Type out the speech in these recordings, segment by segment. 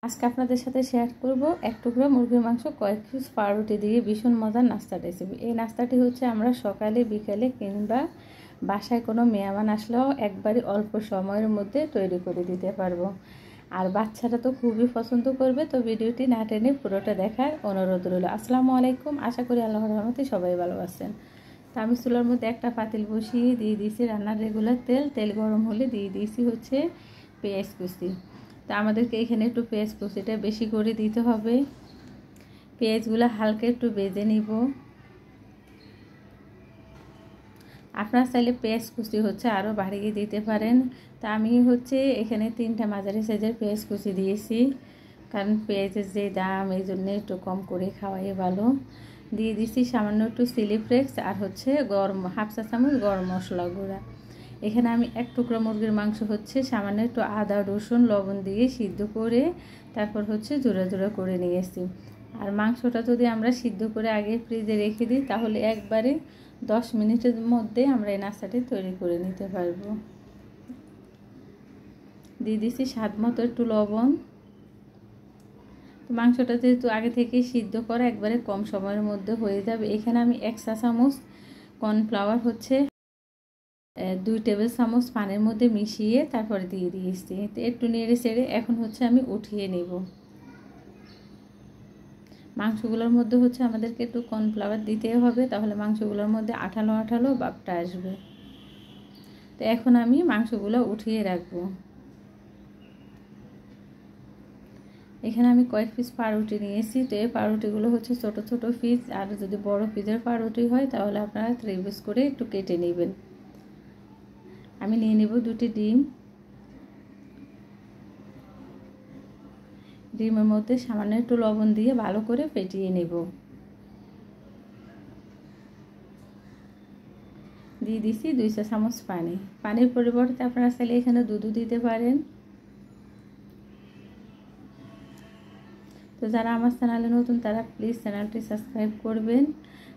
আজকে আপনাদের সাথে শেয়ার করব এক টুকরা মুরগির মাংস কয়েক পিস পাউরুটি দিয়ে ভীষণ মজার নাস্তা রেসিপি। এই নাস্তাটি হচ্ছে আমরা সকালে বিকালে কিংবা বাসায় কোনো মেহমান আসলেও একবারে অল্প সময়ের মধ্যে তৈরি করে দিতে পারবো। আর বাচ্চারা তো খুবই পছন্দ করবে। তো ভিডিওটি না টেনে পুরোটা দেখার অনুরোধ রইল। আসসালামু আলাইকুম, আশা করি আল্লাহর রহমতে সবাই ভালো আছেন। তো আমি চুলার মধ্যে একটা পাতিল বসিয়ে দিয়ে দিয়েছি রান্নার রেগুলার তেল গরম হলে দিয়ে দিয়েছি হচ্ছে পেঁয়াজ কুচি। তো আমাদেরকে এখানে একটু পেঁয়াজ কুচিটা বেশি করে দিতে হবে। পেঁয়াজগুলো হালকা একটু ভেজে নিব। আপনারা চাইলে পেঁয়াজ কুচি হচ্ছে আরও বাড়িয়ে দিতে পারেন। তা আমি হচ্ছে এখানে 3টা মাঝারি সাইজের পেঁয়াজ কুচি দিয়েছি, কারণ পেঁয়াজের যে দাম এই জন্য একটু কম করে খাওয়াই ভালো। দিয়ে দিচ্ছি সামান্য একটু চিলি ফ্লেক্স আর হচ্ছে গরম হাফ চা চামচ গরম মশলা গুঁড়া। এখানে আমি এক টুকরা মুরগির মাংস হচ্ছে সামান্য একটু আদা রসুন লবণ দিয়ে সিদ্ধ করে তারপর হচ্ছে জোড়া জোড়া করে নিয়েছি। আর মাংসটা যদি আমরা সিদ্ধ করে আগে ফ্রিজে রেখে দিই তাহলে একবারে 10 মিনিটের মধ্যে আমরা এই নাস্তাটি তৈরি করে নিতে পারবো। দিয়ে দিচ্ছি স্বাদ মতো একটু লবণ। মাংসটা যেহেতু আগে থেকে সিদ্ধ করা একবারে কম সময়ের মধ্যে হয়ে যাবে। এখানে আমি 1 চা চামচ কর্নফ্লাওয়ার হচ্ছে 2 টেবিল চামচ পানির মধ্যে মিশিয়ে তারপরে দিয়ে দিয়েছি। একটু নেড়ে চেড়ে এখন হচ্ছে আমি উঠিয়ে নেব। মাংসগুলোর মধ্যে হচ্ছে আমাদেরকে একটু কর্নফ্লাওয়ার দিতে হবে, তাহলে মাংসগুলোর মধ্যে আঠালো আঠালো ভাবটা আসবে। তো এখন আমি মাংসগুলো উঠিয়ে রাখবো। এখানে আমি কয়েক পিস পাউরুটি নিয়েছি। তো এই পাউরুটিগুলো হচ্ছে ছোট ছোট পিস, আর যদি বড় পিসের পাউরুটি হয় তাহলে আপনারা 3 পিস করে একটু কেটে নেবেন। আমি নিয়ে নেব 2টি ডিম। ডিমের মধ্যে সামান্য একটু লবণ দিয়ে ভালো করে ফেটিয়ে নেব। দিয়ে দিচ্ছি 2 চা চামচ পানি। পানির পরিবর্তে আপনারা চাইলে এখানে দুধও দিতে পারেন। তো যারা আমার চ্যানেলে নতুন তারা প্লিজ চ্যানেলটি সাবস্ক্রাইব করবেন।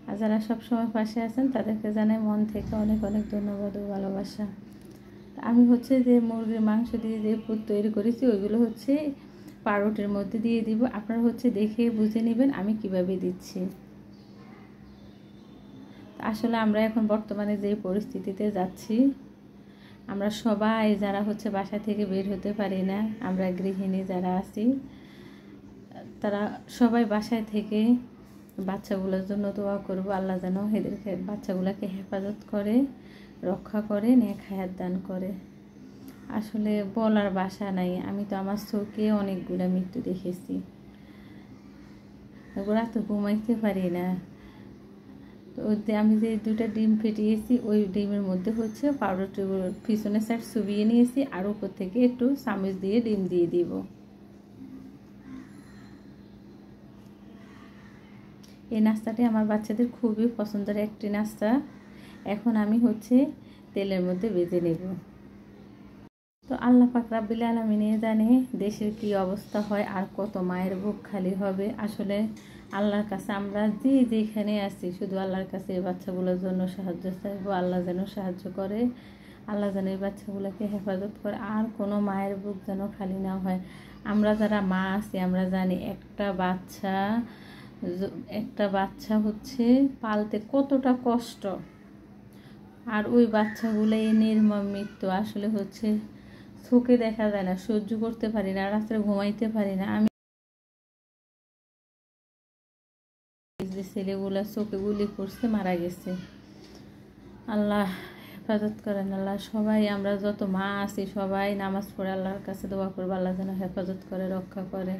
আর যারা সবসময় পাশে আছেন তাদেরকে জানাই মন থেকে অনেক অনেক ধন্যবাদ ও ভালোবাসা। আমি হচ্ছে যে মুরগির মাংস দিয়ে যে পুর তৈরি করেছি ওইগুলো হচ্ছে পাউরুটির মধ্যে দিয়ে দিব। আপনারা হচ্ছে দেখে বুঝে নেবেন আমি কিভাবে দিচ্ছি। আসলে আমরা এখন বর্তমানে যে পরিস্থিতিতে যাচ্ছি, আমরা সবাই যারা হচ্ছে বাসা থেকে বের হতে পারি না, আমরা গৃহিণী যারা আছি তারা সবাই বাসায় থেকে বাচ্চাগুলোর জন্য দোয়া করব। আল্লাহ যেন এদেরকে বাচ্চাগুলোকে হেফাজত করে, রক্ষা করে, নেক হায়াত দান করে। আসলে বলার ভাষা নাই। আমি তো আমার চোখে অনেকগুলো মৃত্যু দেখেছি। ওরা তো ঘুমাইতে পারি না। তো আমি যে 2টা ডিম ফেটিয়েছি ওই ডিমের মধ্যে হচ্ছে পাউডারটি পিছনের সাইড চুবিয়ে নিয়েছি, আর উপর থেকে একটু চামচ দিয়ে ডিম দিয়ে দিব। এই নাস্তাটি আমার বাচ্চাদের খুবই পছন্দের একটি নাস্তা। এখন আমি হচ্ছে তেলের মধ্যে ভেজে নেব। তো আল্লাহ পাক রাব্বিল আলামিন জানে দেশের কি অবস্থা হয় আর কত মায়ের বুক খালি হবে। আসলে আল্লাহর কাছে আমরা যেখানে আছি শুধু আল্লাহর কাছে এই বাচ্চাগুলোর জন্য সাহায্য চাইবো। আল্লাহ যেন সাহায্য করে, আল্লাহ যেন এই বাচ্চাগুলোকে হেফাজত করে, আর কোনো মায়ের বুক যেন খালি না হয়। আমরা যারা মা আছি আমরা জানি একটা বাচ্চা হচ্ছে পালতে কতটা কষ্ট। আর ওই বাচ্চাগুলো এই নির্মম মৃত্যু আসলে হচ্ছে চোখে দেখা যায় না, সহ্য করতে পারি না, রাত্রে ঘুমাইতে পারি না। আমি ছেলেগুলা চোখে গুলি করছে, মারা গেছে। আল্লাহ হেফাজত করেন। আল্লাহ সবাই আমরা যত মা আছি সবাই নামাজ পড়ে আল্লাহর কাছে দোয়া করবো, আল্লাহ যেন হেফাজত করে, রক্ষা করে।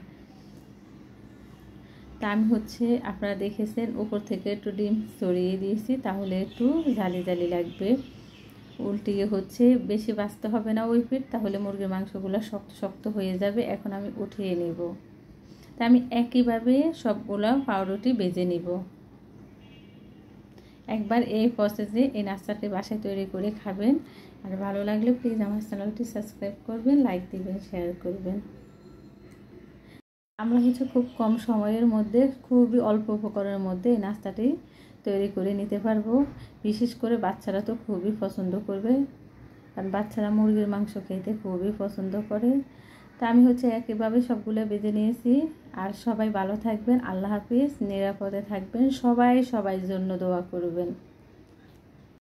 তা আমি হচ্ছে আপনারা দেখেছেন উপর থেকে একটু ডিম ছড়িয়ে দিয়েছি, তাহলে একটু জালি জালি লাগবে। উল্টিয়ে হচ্ছে বেশি বাছতে হবে না ওই পিঠ, তাহলে মুরগির মাংসগুলো শক্ত শক্ত হয়ে যাবে। এখন আমি উঠিয়ে নেব। তা আমি একইভাবে সবগুলো পাউরুটি ভেজে নিব। একবার এই প্রসেসে এই নাস্তাটি বাসায় তৈরি করে খাবেন। আর ভালো লাগলে প্লিজ আমার চ্যানেলটি সাবস্ক্রাইব করবেন, লাইক দিবেন, শেয়ার করবেন। আমরা হচ্ছে খুব কম সময়ের মধ্যে খুবই অল্প উপকরণের মধ্যে এই নাস্তাটি তৈরি করে নিতে পারবো। বিশেষ করে বাচ্চারা তো খুবই পছন্দ করবে, কারণ বাচ্চারা মুরগির মাংস খেতে খুবই পছন্দ করে। তা আমি হচ্ছে একইভাবে সবগুলো বেজে নিয়েছি। আর সবাই ভালো থাকবেন, আল্লাহ হাফিজ, নিরাপদে থাকবেন, সবাই সবার জন্য দোয়া করবেন।